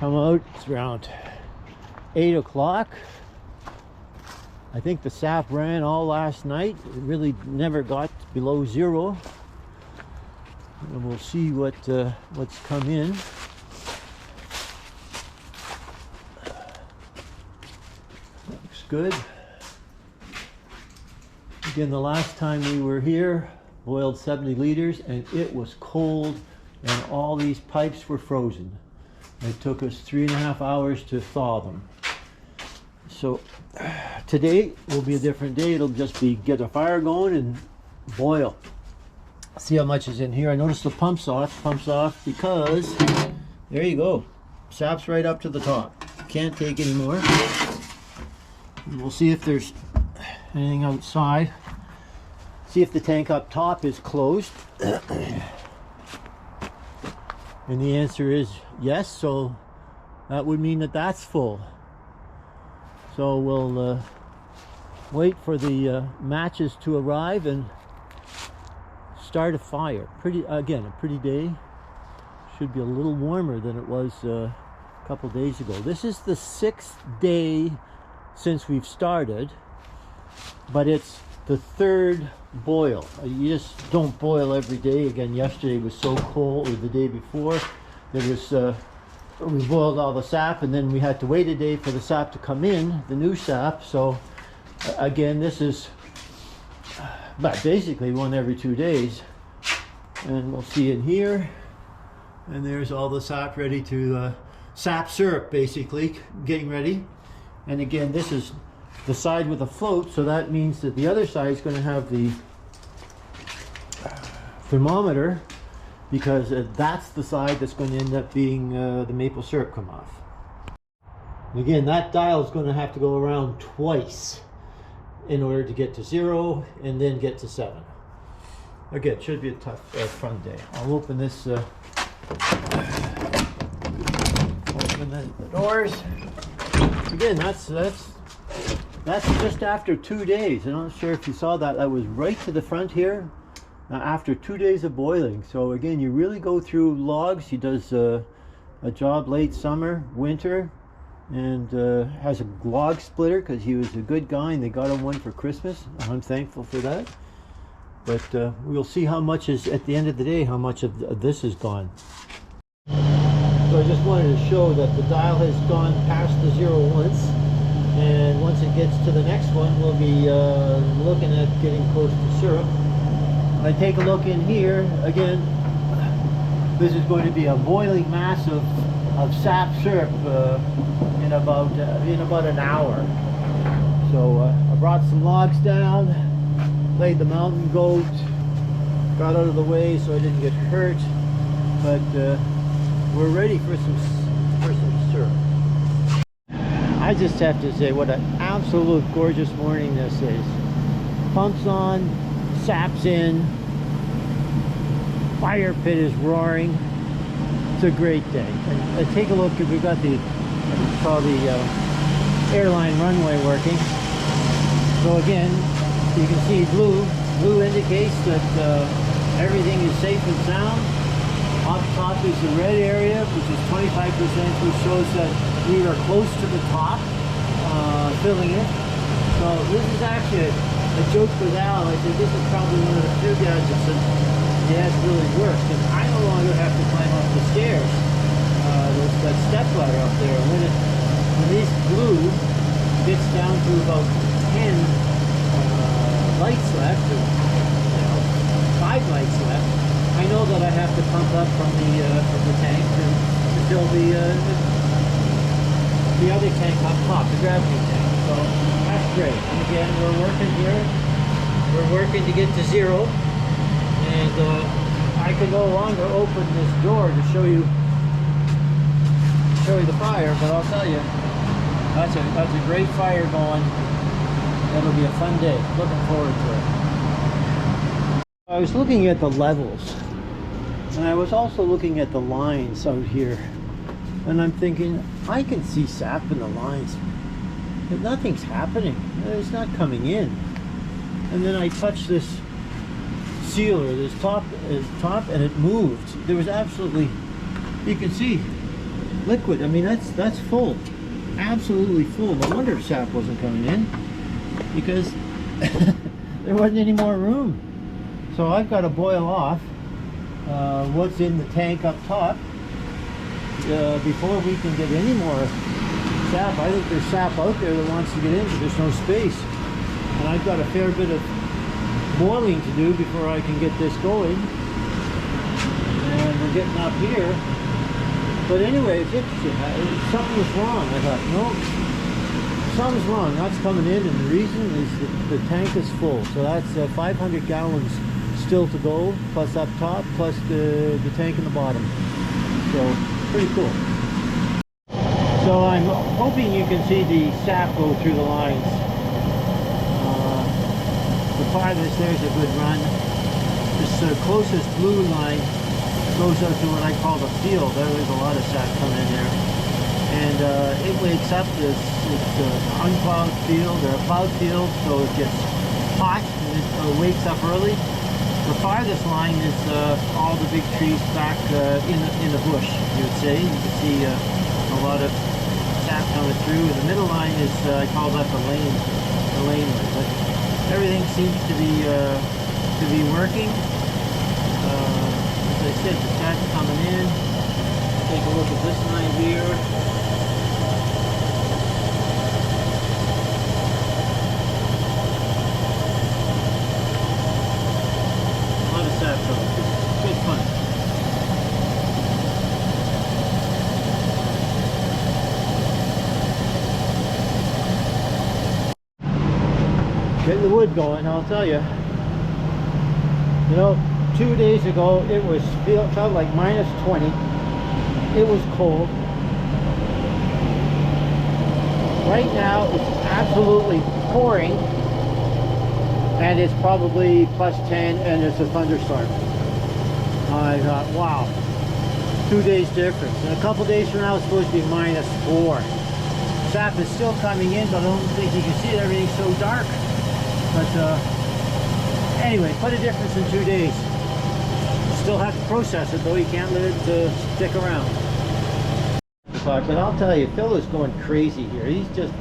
Come out, it's around 8 o'clock. I think the sap ran all last night. It really never got below zero. And we'll see what's come in. Looks good. Again, the last time we were here, boiled 70 liters and it was cold and all these pipes were frozen. It took us 3.5 hours to thaw them. So today will be a different day. It'll just be get a fire going and boil. See how much is in here. I noticed the pump's off because there you go. Sap's right up to the top. Can't take any more. And we'll see if there's anything outside. See if the tank up top is closed. And the answer is yes, so that would mean that that's full. So we'll wait for the matches to arrive and start a fire. Again, a pretty day. Should be a little warmer than it was a couple days ago. This is the 6th day since we've started, but it's the 3rd boil. You just don't boil every day. Again, yesterday was so cold, or the day before, there was we boiled all the sap and then we had to wait a day for the sap to come in, the new sap. So again, this is basically one every 2 days. And we'll see in here, and there's all the sap ready to sap syrup, basically getting ready. And again, this is the side with a float, so that means that the other side is going to have the thermometer, because that's the side that's going to end up being the maple syrup come off. And again, that dial is going to have to go around twice in order to get to 0 and then get to 7. Again, it should be a tough, fun day. I'll open this, open the doors. Again, that's just after 2 days. I'm not sure if you saw that. That was right to the front here. After 2 days of boiling. So again, you really go through logs. He does a job late summer, winter, and has a log splitter because he was a good guy and they got him one for Christmas. I'm thankful for that. But we'll see how much is, at the end of the day, how much of this is gone. So I just wanted to show that the dial has gone past the 0 once, and once it gets to the next one, we'll be looking at getting close to syrup. I take a look in here again. This is going to be a boiling mass of sap syrup in about an hour. So I brought some logs down, laid the mountain goat, got out of the way so I didn't get hurt. But we're ready for some syrup. I just have to say what an absolute gorgeous morning this is. Pumps on, sap's in, fire pit is roaring. It's a great day. And take a look, we've got the airline runway working. So again, you can see blue indicates that everything is safe and sound. Up top is the red area, which is 25%, which shows that we are close to the top, filling it. So this is actually a joke with Al. I said this is probably one of the few gadgets that he has really worked, and I no longer have to climb up the stairs. There's that step ladder up there. When this glue gets down to about 10 lights left, or 5 lights left, I know that I have to pump up from the tank to fill the other tank up top, the gravity tank. So that's great. And again, we're working here. We're working to get to 0, and I can no longer open this door to show you the fire, but I'll tell you, that's a great fire going. That'll be a fun day. Looking forward to it. I was looking at the levels, and I was also looking at the lines out here, and I'm thinking, I can see sap in the lines, but nothing's happening. It's not coming in. And then I touched this sealer, this top, and it moved. There was absolutely, you can see, liquid. I mean, that's full, absolutely full. No wonder sap wasn't coming in, because there wasn't any more room. So I've got to boil off what's in the tank up top before we can get any more sap. I think there's sap out there that wants to get in, but there's no space. And I've got a fair bit of boiling to do before I can get this going. And we're getting up here. But anyway, it's interesting. Something was wrong. I thought, no, something's wrong. That's coming in, and the reason is that the tank is full. So that's 500 gallons still to go, plus up top, plus the tank in the bottom. So pretty cool. So I'm hoping you can see the sap go through the lines. The farthest there's a good run. This closest blue line goes out to what I call the field. There's a lot of sap coming in there. And it wakes up this unplowed field or a plowed field, so it gets hot and it wakes up early. The farthest line is all the big trees back in the bush, you would say. You can see a lot of sap coming through. And the middle line is, I call that the laneway. But everything seems to be working. As I said, the sap's coming in. Take a look at this line here. A lot of sap coming through. Good fun. Getting the wood going, I'll tell you. You know, 2 days ago it was felt like minus 20. It was cold. Right now it's absolutely pouring, and it's probably plus 10, and it's a thunderstorm. I thought, wow, 2 days difference. And a couple days from now it's supposed to be minus 4. Sap is still coming in, but I don't think you can see it. Everything's so dark. But anyway, quite a difference in 2 days. Still have to process it, though. You can't let it stick around. But I'll tell you, Phil is going crazy here. He's just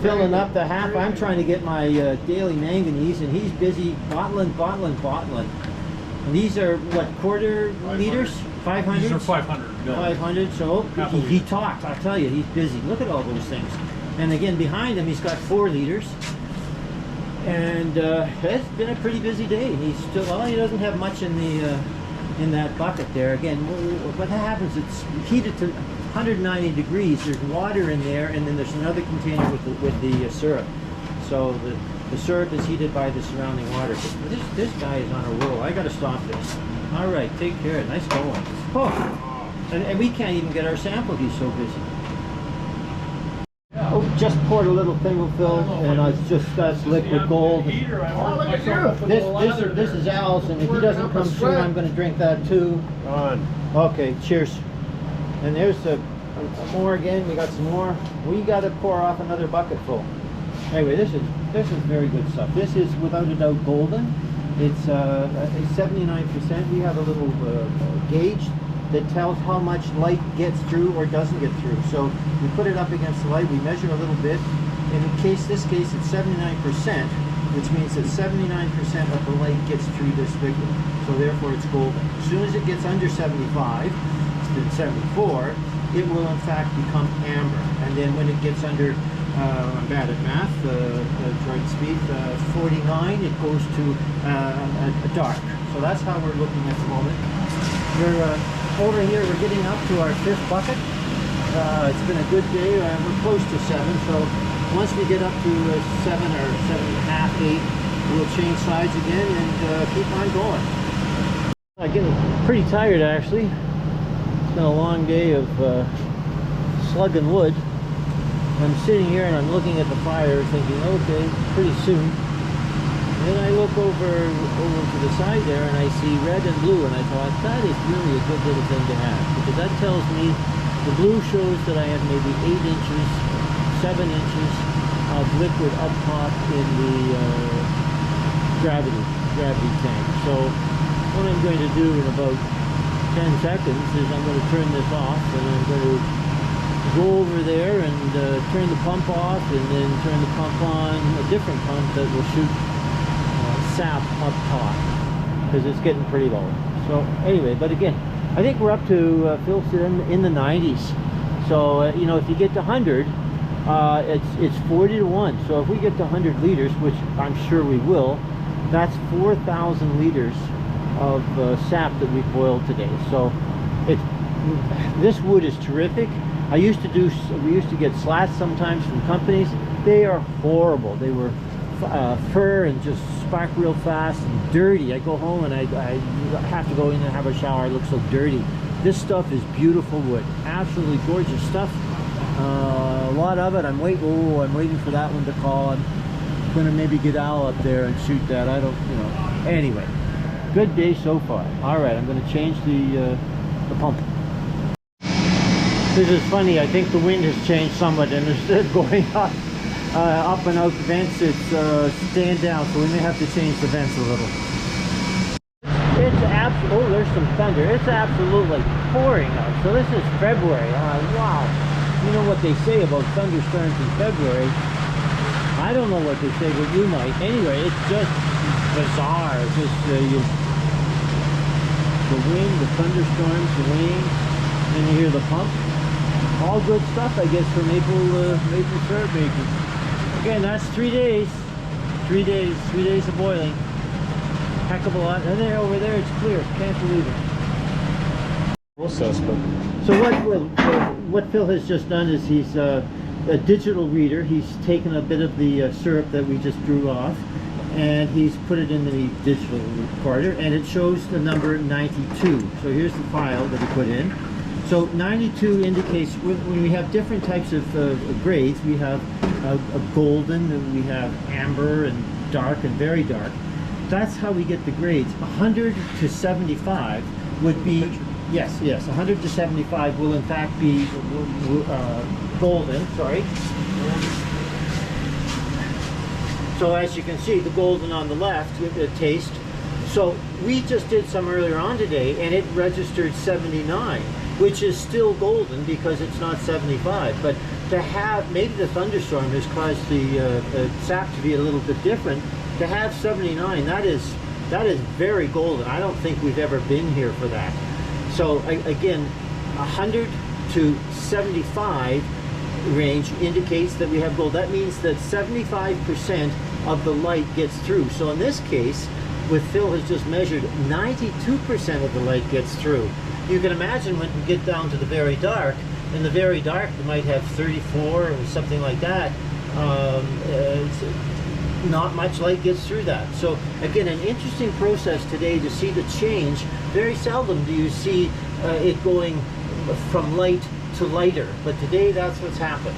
filling up the half. I'm trying to get my daily manganese, and he's busy bottling. And these are what, quarter liters? 500? These are 500. No. 500. So he talked. I'll tell you, he's busy. Look at all those things. And again, behind him, he's got 4 liters. And it's been a pretty busy day. He's still, well, he doesn't have much in the in that bucket there. Again, what happens? It's heated to 190 degrees. There's water in there, and then there's another container with the syrup. So the syrup is heated by the surrounding water. But this guy is on a roll. I got to stop this. All right, take care. Nice going. Oh, and we can't even get our sample. He's so busy. Oh, just poured a little thing of Phil, and that's liquid gold. This is Al's, and if he doesn't come soon, I'm going to drink that too. Okay, cheers. And there's more again. We got some more. We got to pour off another bucket full. Anyway, this is very good stuff. This is without a doubt golden. It's 79%. We have a little gauge that tells how much light gets through or doesn't get through. So we put it up against the light, we measure a little bit. In this case it's 79%, which means that 79% of the light gets through this liquid. So therefore it's golden. As soon as it gets under 75, it's 74, it will in fact become amber. And then when it gets under, I'm bad at math, trying to speak, 49, it goes to a dark. So that's how we're looking at the moment. We're over here, we're getting up to our 5th bucket. It's been a good day. We're close to 7, so once we get up to 7 or 7.5, 8, we'll change sides again and keep on going. I'm getting pretty tired, actually. It's been a long day of slugging wood. I'm sitting here and I'm looking at the fire thinking, okay, pretty soon. And then I look over to the side there and I see red and blue, and I thought that is really a good little thing to have, because that tells me the blue shows that I have maybe 8 inches, 7 inches of liquid up top in the gravity tank. So what I'm going to do in about 10 seconds is I'm going to turn this off, and I'm going to go over there and turn the pump off, and then turn the pump on, a different pump that will shoot sap up top, because it's getting pretty low. So anyway, but again, I think we're up to Phil said in the 90s. So you know, if you get to 100, it's 40 to 1. So if we get to 100 liters, which I'm sure we will, that's 4,000 liters of sap that we boiled today. So this wood is terrific. We used to get slats sometimes from companies. They are horrible. They were fur and just spark real fast and dirty. I go home and I have to go in and have a shower. I look so dirty. This stuff is beautiful wood, absolutely gorgeous stuff. A lot of it. I'm waiting for that one to call. I'm gonna maybe get Al up there and shoot that. I don't, you know. Anyway, good day so far. All right, I'm gonna change the pump. This is funny. I think the wind has changed somewhat, and instead of going up and out the vents, it's staying down. So we may have to change the vents a little. It's oh, there's some thunder. It's absolutely pouring out. So this is February. Wow. You know what they say about thunderstorms in February? I don't know what they say, but you might. Anyway, it's just bizarre. It's just the wind, the thunderstorms, the rain, and you hear the pump. All good stuff, I guess, for maple syrup making. Again, that's 3 days. 3 days. 3 days of boiling. Heck of a lot. And then over there, it's clear. Can't believe it. Process, but so what Phil has just done is he's a digital reader. He's taken a bit of the syrup that we just drew off, and he's put it in the digital recorder, and it shows the number 92. So here's the file that he put in. So 92 indicates when we have different types of grades. We have a golden, and we have amber, and dark, and very dark. That's how we get the grades. 100 to 75 would be, yes, 100 to 75 will in fact be golden, sorry. So as you can see, the golden on the left, the taste. So we just did some earlier on today, and it registered 79. Which is still golden because it's not 75, but to have, maybe the thunderstorm has caused the sap to be a little bit different. To have 79, that is very golden. I don't think we've ever been here for that. So again, 100 to 75 range indicates that we have gold. That means that 75% of the light gets through. So in this case, with Phil has just measured, 92% of the light gets through. You can imagine when we get down to the very dark, in the very dark we might have 34 or something like that. Not much light gets through that. So again, an interesting process today to see the change. Very seldom do you see it going from light to lighter, but today that's what's happened.